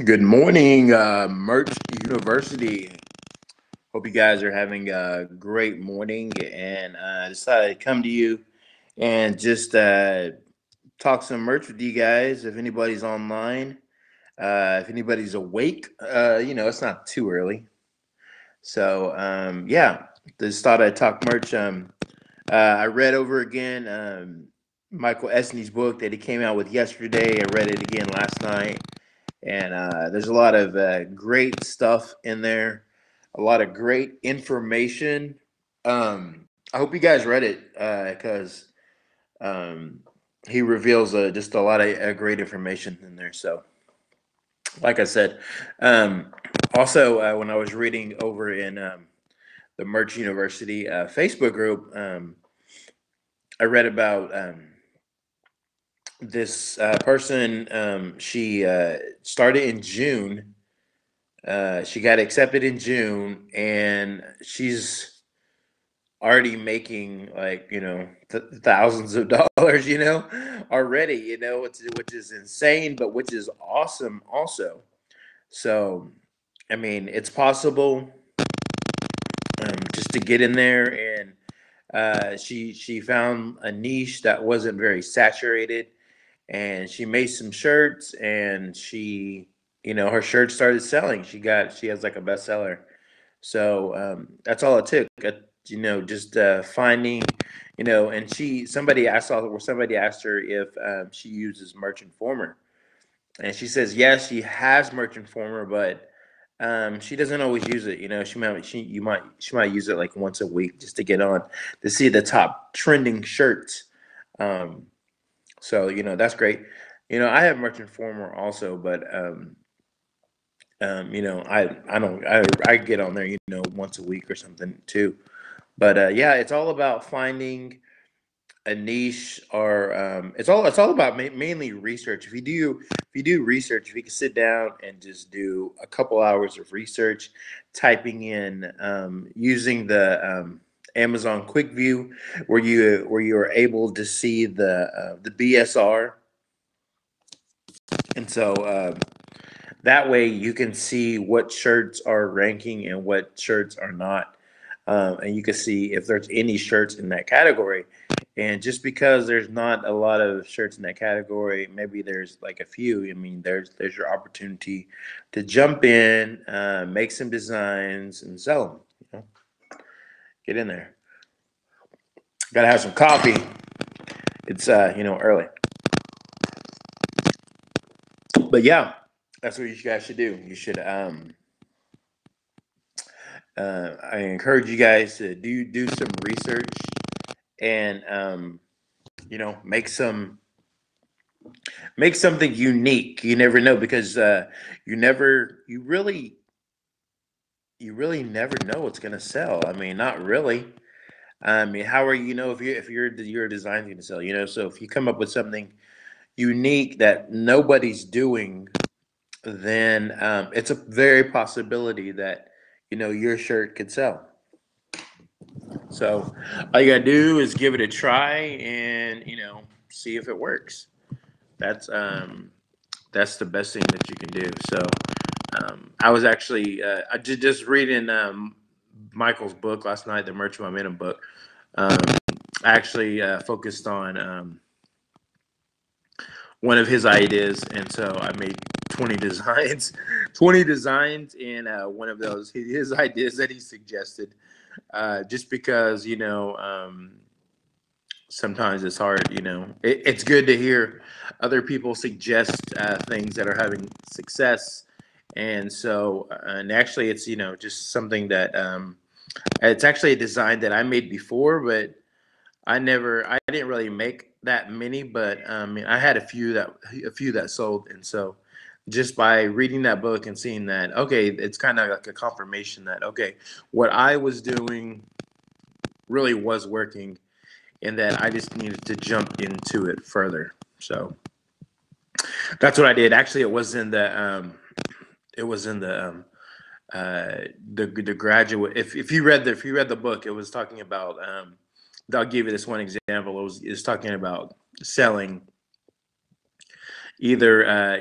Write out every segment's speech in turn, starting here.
Good morning, Merch University. Hope you guys are having a great morning, and I decided to come to you and just talk some merch with you guys. If anybody's online, if anybody's awake, it's not too early. So yeah, just thought I'd talk merch. I read over again Michael Esney's book that he came out with yesterday. I read it again last night. And there's a lot of great stuff in there, a lot of great information. I hope you guys read it because um, he reveals just a lot of great information in there. So, like I said, um, also when I was reading over in the Merch University Facebook group, I read about this person. She started in June. She got accepted in June, and she's already making like thousands of dollars. Already. Which is insane, but which is awesome also. So, I mean, it's possible just to get in there, and she found a niche that wasn't very saturated, and she made some shirts, and her shirts started selling. She has like a bestseller. So that's all it took. Just finding, and somebody asked her if she uses Merchant Former, and she says yes, she has Merchant Former, but she doesn't always use it. She might use it like once a week just to get on to see the top trending shirts. Um, so that's great. I have Merchant Former also, but I get on there once a week or something too. But yeah, it's all about finding a niche, or it's all about mainly research. If you do research, if you can sit down and just do a couple hours of research, typing in using the Amazon Quick View, where you are able to see the BSR, and so that way you can see what shirts are ranking and what shirts are not. And you can see if there's any shirts in that category. And just because there's not a lot of shirts in that category, maybe there's like a few. I mean, there's your opportunity to jump in, make some designs, and sell them. Get in there. Gotta have some coffee. It's early, but yeah, that's what you guys should do. You should I encourage you guys to do some research, and make something unique. You never know, because you really never know what's gonna sell. I mean, not really. I mean, how are if your design's going to sell? So if you come up with something unique that nobody's doing, then it's a very possibility that your shirt could sell. So all you gotta do is give it a try, and see if it works. That's that's the best thing that you can do. So I was actually just reading Michael's book last night, the Merch Momentum book. Um, I actually focused on one of his ideas, and so I made 20 designs, 20 designs in one of those his ideas that he suggested. Just because sometimes it's hard. It's good to hear other people suggest things that are having success, and so and actually it's just something that it's actually a design that I made before, but I didn't really make that many, but I had a few that sold, and so just by reading that book and seeing that, okay, it's kind of like a confirmation that, okay, what I was doing really was working, and that I just needed to jump into it further. So that's what I did. Actually, it was in the graduate. If you read the book, it was talking about. I'll give you this one example. It was talking about selling either a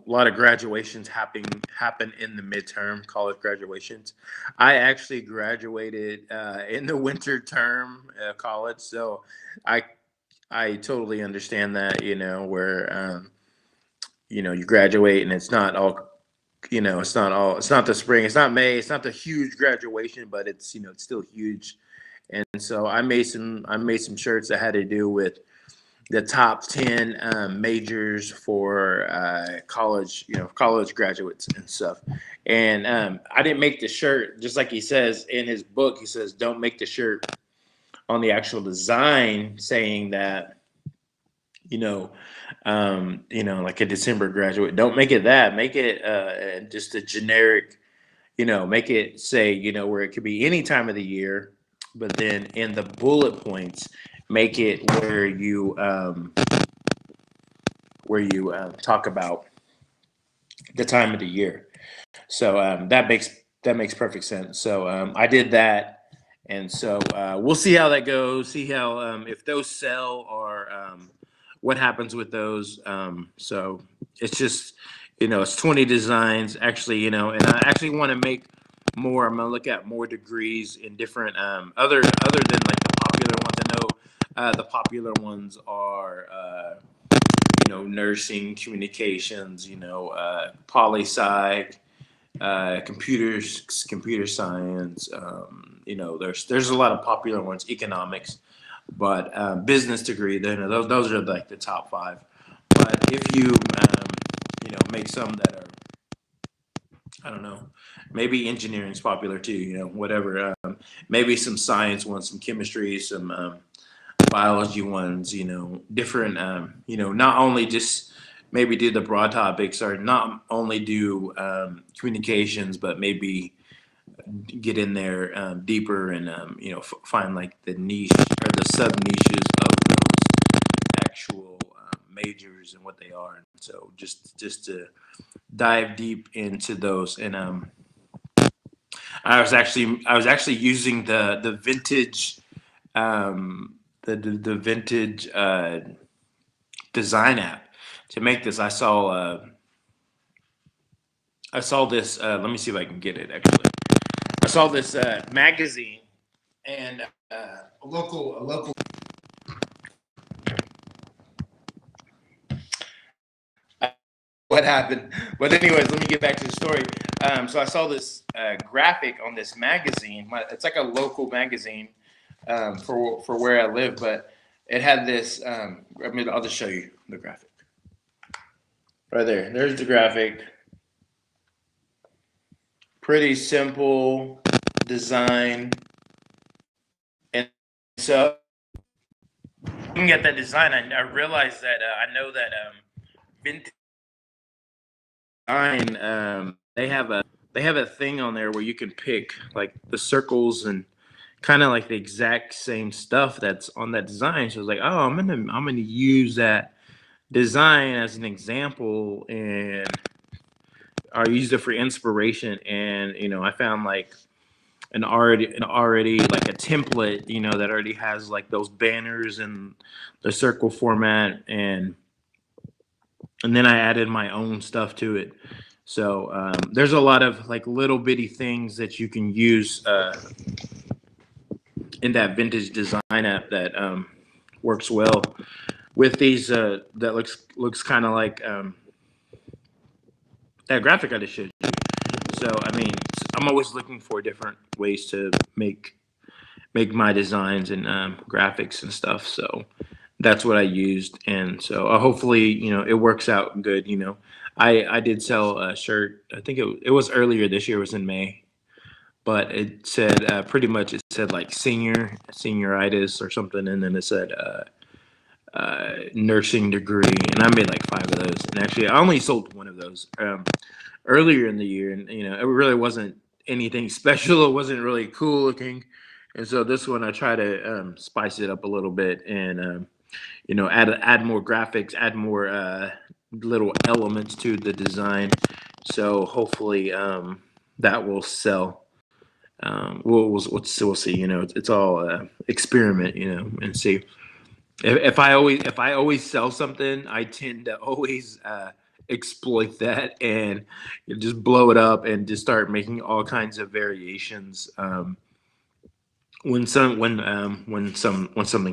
lot of graduations happen in the midterm, college graduations. I actually graduated in the winter term college, so I I totally understand that, where you graduate and it's not all, it's not the spring, it's not May, it's not the huge graduation, but it's it's still huge. And so I made some shirts that had to do with the top 10 majors for college graduates and stuff. And I didn't make the shirt, just like he says in his book. He says, don't make the shirt on the actual design saying that, like a December graduate. Don't make it that. Make it just a generic, make it say, where it could be any time of the year, but then in the bullet points, make it where you talk about the time of the year. So that makes perfect sense. So I did that, and so we'll see how that goes. See how if those sell or what happens with those. So it's just it's 20 designs actually. And I actually want to make more. I'm gonna look at more degrees in different other than like the popular ones. I know the popular ones are. Nursing, communications, poli sci, computer science. There's a lot of popular ones, economics, but business degree. Then those are like the top five. But if you make some that are, I don't know, maybe engineering's popular too. Whatever. Maybe some science ones, some chemistry, some biology ones, different, not only just maybe do the broad topics or not only do communications, but maybe get in there deeper and, find like the niche or the sub niches of those actual majors and what they are. And so just to dive deep into those. And I was actually using the vintage the vintage design app to make this. I saw this. Let me see if I can get it. Actually, I saw this magazine and a local. What happened? But anyways, let me get back to the story. So I saw this graphic on this magazine. It's like a local magazine for where I live, but it had this. I'll just show you the graphic right there. There's the graphic. Pretty simple design, and so looking at that design, I realized that I know that vintage design they have a thing on there where you can pick like the circles and kind of like the exact same stuff that's on that design. So I was like, oh, I'm gonna use that design as an example, and I used it for inspiration. And I found like an already like a template, that already has like those banners and the circle format, and then I added my own stuff to it. So there's a lot of like little bitty things that you can use in that vintage design app that works well with these. That looks kind of like that graphic I just showed you. So I mean, I'm always looking for different ways to make my designs and graphics and stuff. So that's what I used, and so hopefully it works out good. I did sell a shirt. I think it was earlier this year. It was in May, but it said pretty much it said like senioritis or something, and then it said nursing degree, and I made like five of those. And actually, I only sold one of those earlier in the year, and it really wasn't anything special. It wasn't really cool looking, and so this one I try to spice it up a little bit and add more graphics, add more little elements to the design. So hopefully that will sell. We'll see. It's all experiment, and see. if I always sell something, I tend to always exploit that and just blow it up and just start making all kinds of variations. When something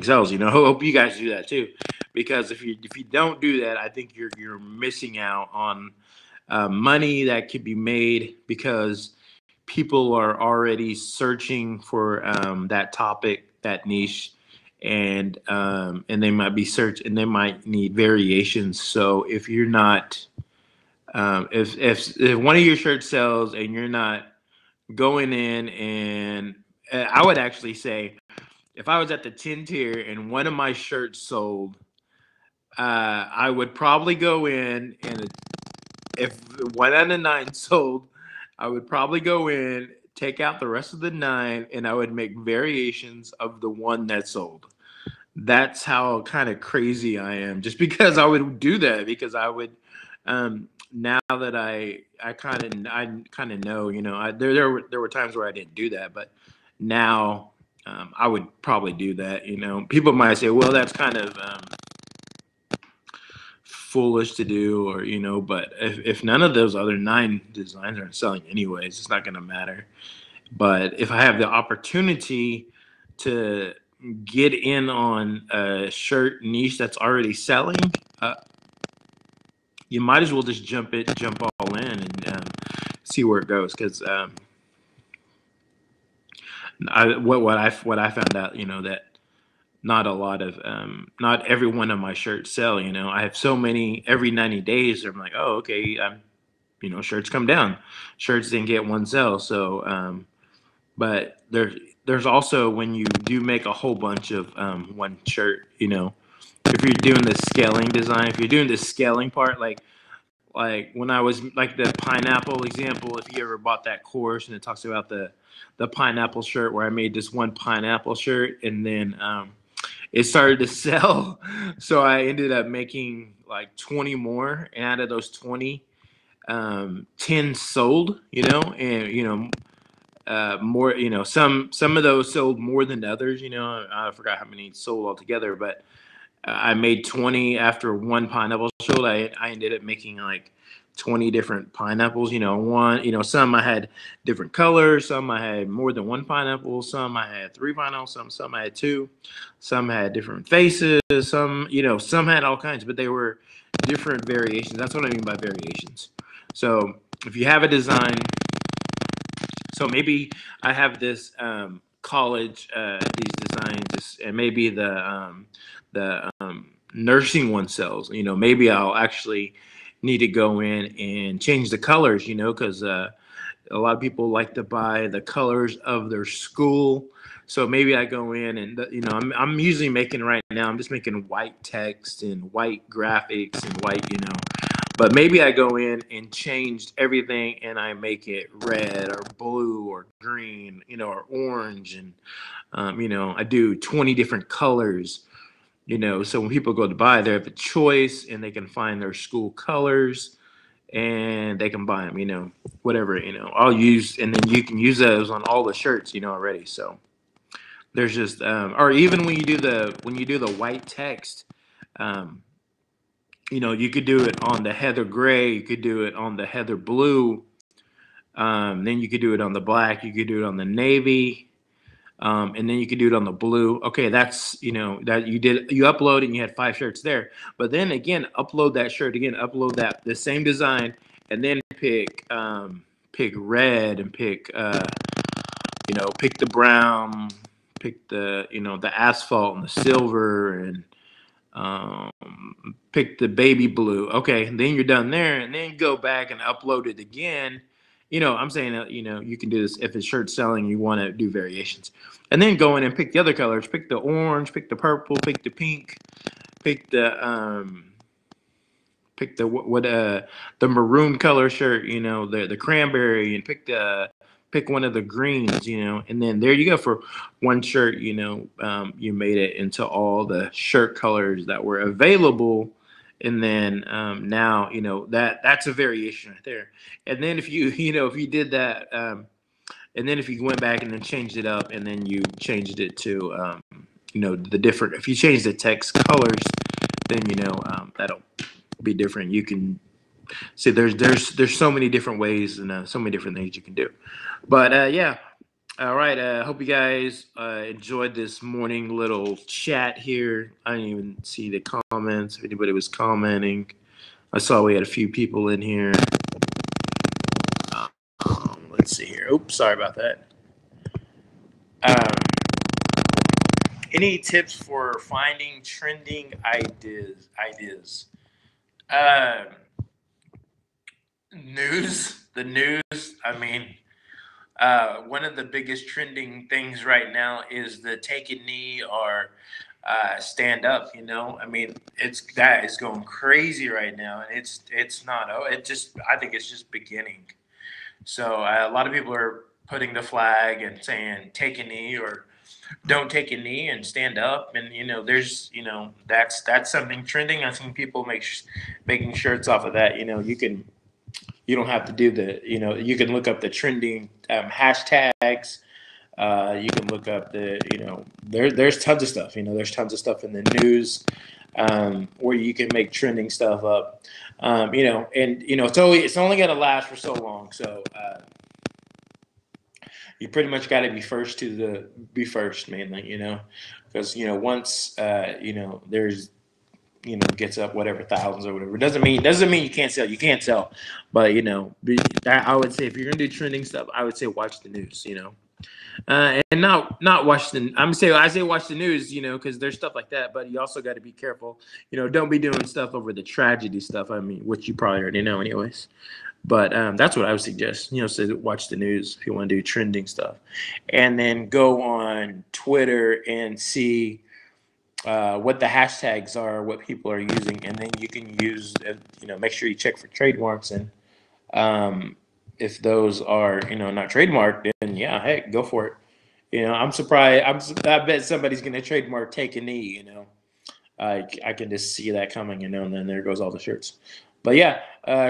sells, I hope you guys do that too, because if you don't do that, I think you're missing out on money that could be made, because people are already searching for that topic, that niche, and they might need variations. So if you're not if one of your shirts sells and you're not going in and I would actually say, if I was at the 10 tier and one of my shirts sold, I would probably go in, and if one out of nine sold, I would probably go in, take out the rest of the nine, and I would make variations of the one that sold. That's how kind of crazy I am. Just because I would do that, because I would, now that I kind of know, there were times where I didn't do that, but now I would probably do that. People might say, well, that's kind of foolish to do, or but if none of those other nine designs aren't selling anyways, it's not going to matter. But if I have the opportunity to get in on a shirt niche that's already selling, you might as well just jump all in and see where it goes. Because what I found out, that not a lot of not every one of my shirts sell. I have so many every 90 days. I'm like, oh, okay, shirts come down, shirts didn't get one sell. So but there's also, when you do make a whole bunch of one shirt, if you're doing the scaling design, if you're doing the scaling part, like when I was like the pineapple example, if you ever bought that course, and it talks about the pineapple shirt, where I made this one pineapple shirt, and then it started to sell. So I ended up making like 20 more, and out of those 20, 10 sold, and more, some of those sold more than others. I forgot how many sold altogether, but I made 20 after one pineapple sold. I ended up making like 20 different pineapples. Some I had different colors, some I had more than one pineapple, some I had three pineapples, some I had two, some had different faces, some had all kinds, but they were different variations. That's what I mean by variations. So if you have a design, so maybe I have this college, these designs, and maybe the nursing one sells. Maybe I'll actually need to go in and change the colors. Because a lot of people like to buy the colors of their school. So maybe I go in and I'm usually making right now. I'm just making white text and white graphics and white. But maybe I go in and change everything, and I make it red or blue or green, or orange, and I do 20 different colors. So when people go to buy, they have a choice, and they can find their school colors, and they can buy them. Whatever. I'll use, and then you can use those on all the shirts. Already. So there's just, or even when you do the white text. You could do it on the heather gray, you could do it on the heather blue, then you could do it on the black, you could do it on the navy, and then you could do it on the blue. Okay, that's, that you upload and you had 5 shirts there. But then again, upload that shirt again, upload the same design, and then pick red, and pick pick the brown, pick the asphalt and the silver, and um, pick the baby blue. Okay, and then you're done there, and then go back and upload it again. I'm saying that you can do this if it's shirt selling. You want to do variations, and then go in and pick the other colors. Pick the orange, pick the purple, pick the pink, pick the maroon color shirt. The cranberry, and pick one of the greens, and then there you go for one shirt. You made it into all the shirt colors that were available, and then now that's a variation right there. And then if you if you did that, and then if you went back and then changed it up, and then you changed it to the different. If you change the text colors, then that'll be different. You can see there's so many different ways and so many different things you can do. But yeah. All right. Hope you guys enjoyed this morning little chat here. I didn't even see the comments. If anybody was commenting, I saw we had a few people in here. Let's see here. Oops, sorry about that. Any tips for finding trending ideas? Uh, News. The news. I mean, one of the biggest trending things right now is the take a knee or stand up. I mean, that is going crazy right now, and it's not. Oh, I think it's just beginning. So a lot of people are putting the flag and saying take a knee or don't take a knee and stand up, and there's that's something trending. I've seen people making shirts off of that. You don't have to do you can look up the trending hashtags. You can look up there's tons of stuff. There's tons of stuff in the news where you can make trending stuff up. And it's only going to last for so long. So you pretty much got to be first mainly. Because once there's gets up whatever thousands or whatever. Doesn't mean you can't sell. You can't sell, but I would say if you're gonna do trending stuff, I would say watch the news. And not watch the. I say watch the news. Because there's stuff like that, but you also got to be careful. Don't be doing stuff over the tragedy stuff. I mean, which you probably already know, anyways. But that's what I would suggest. So watch the news if you want to do trending stuff, and then go on Twitter and see what the hashtags are, what people are using, and then you can use, make sure you check for trademarks, and if those are, not trademarked, then yeah, heck, go for it. I'm surprised. I bet somebody's going to trademark "take a knee." I can just see that coming, and then there goes all the shirts. But yeah,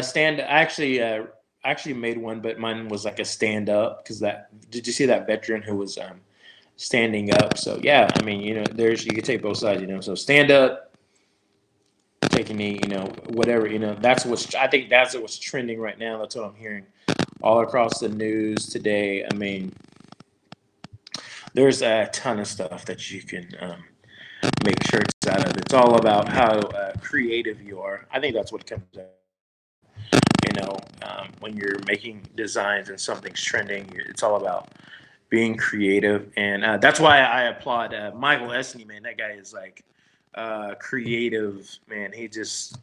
stand. I actually made one, but mine was like a stand up because did you see that veteran who was standing up? So yeah, I mean, there's you can take both sides, So stand up, take a knee, whatever, I think that's what's trending right now. That's what I'm hearing all across the news today. I mean, there's a ton of stuff that you can make shirts out of. It's all about how creative you are. I think that's what comes out. When you're making designs and something's trending, it's all about being creative, and that's why I applaud Michael Esney. Man, that guy is like creative. Man, his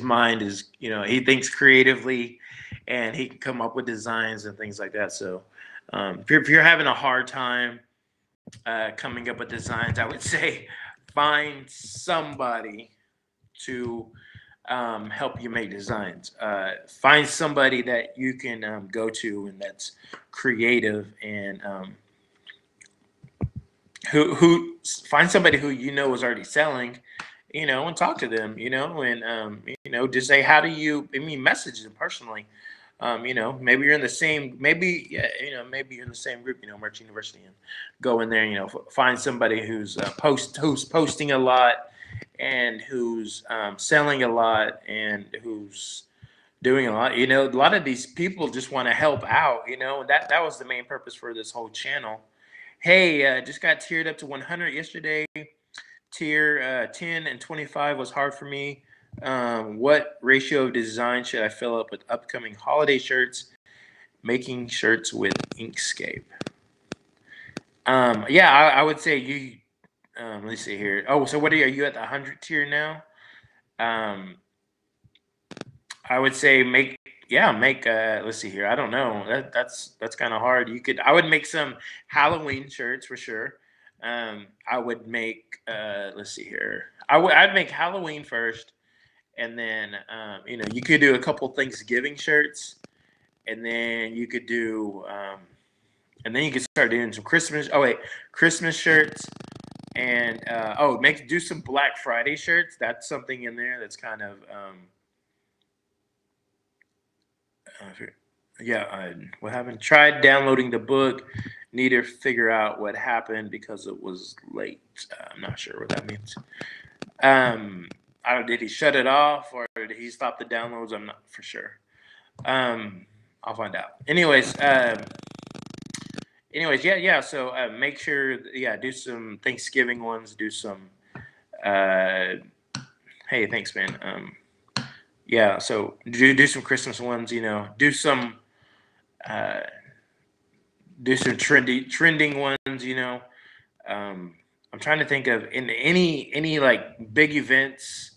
mind is he thinks creatively, and he can come up with designs and things like that. So if you're having a hard time coming up with designs, I would say find somebody to help you make designs. Find somebody that you can go to and that's creative, and who find somebody who is already selling, and talk to them, and just say, how do you? I mean, message them personally. Maybe you're in the same, maybe yeah, maybe you're in the same group, Merch University, and go in there, find somebody who's who's posting a lot and who's selling a lot and who's doing a lot. A lot of these people just want to help out. That was the main purpose for this whole channel. Hey, just got tiered up to 100 yesterday. Tier 10 and 25 was hard for me. What ratio of design should I fill up with upcoming holiday shirts? Making shirts with Inkscape. Yeah, I would say you. Let's see here. Oh, so what are you at the 100 tier now? I would say make. Let's see here. I don't know. That's kind of hard. I would make some Halloween shirts for sure. I would make. Let's see here. I'd make Halloween first, and then you could do a couple Thanksgiving shirts, and then you could do and then you could start doing some Christmas shirts, and do some Black Friday shirts. That's something in there that's kind of what happened? Tried downloading the book need to figure out what happened because it was late. I'm not sure what that means. I don't, did he shut it off or did he stop the downloads? I'm not for sure. I'll find out. Yeah. So make sure, do some Thanksgiving ones. Do some. Hey, thanks, man. Yeah. So do some Christmas ones. Uh, do some trending ones. I'm trying to think of in any like big events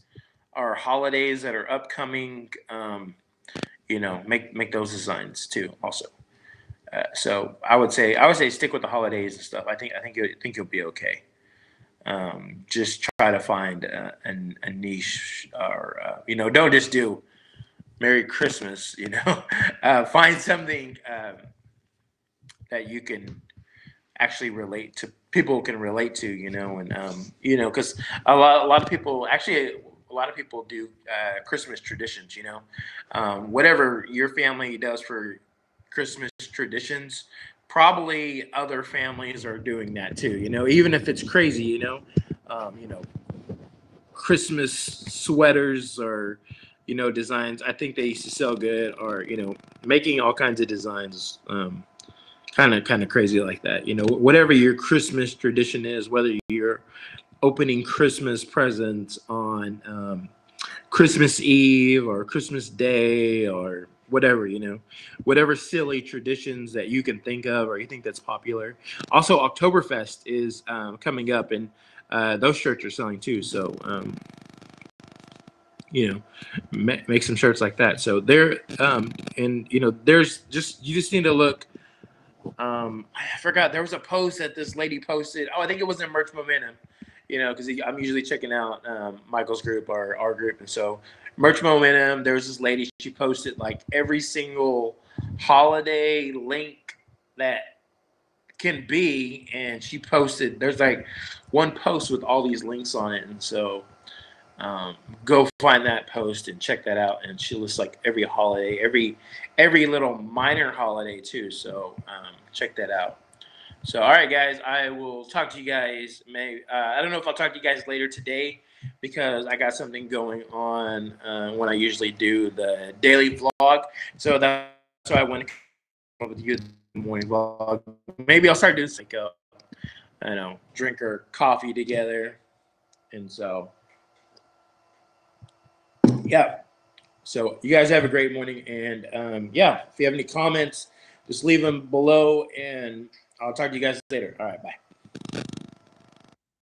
or holidays that are upcoming. Make those designs too. Also. So I would say stick with the holidays and stuff. I think you'll be okay. Just try to find a niche, or don't just do Merry Christmas. Find something that you can actually relate to. People can relate to. Because a lot of people actually. A lot of people do Christmas traditions. Whatever your family does for Christmas traditions, probably other families are doing that too. Even if it's crazy. Christmas sweaters or designs. I think they used to sell good, or making all kinds of designs. Kind of crazy like that. Whatever your Christmas tradition is, whether you're opening Christmas presents on Christmas Eve or Christmas Day or whatever, whatever silly traditions that you can think of or you think that's popular. Also, Oktoberfest is coming up, and those shirts are selling too. So, make some shirts like that. So there, there's you just need to look. I forgot there was a post that this lady posted. Oh, I think it was in Merch Momentum. Because I'm usually checking out Michael's group or our group, and so Merch Momentum. There was this lady. She posted like every single holiday link that can be, and she posted. There's like one post with all these links on it, and so go find that post and check that out. And she lists like every holiday, every little minor holiday too. So check that out. So, all right, guys, I will talk to you guys. I don't know if I'll talk to you guys later today because I got something going on when I usually do the daily vlog. So that's why I want to come up with you the morning vlog. Maybe I'll start doing like drink or coffee together. And so, yeah. So you guys have a great morning. And if you have any comments, just leave them below and I'll talk to you guys later. All right, bye.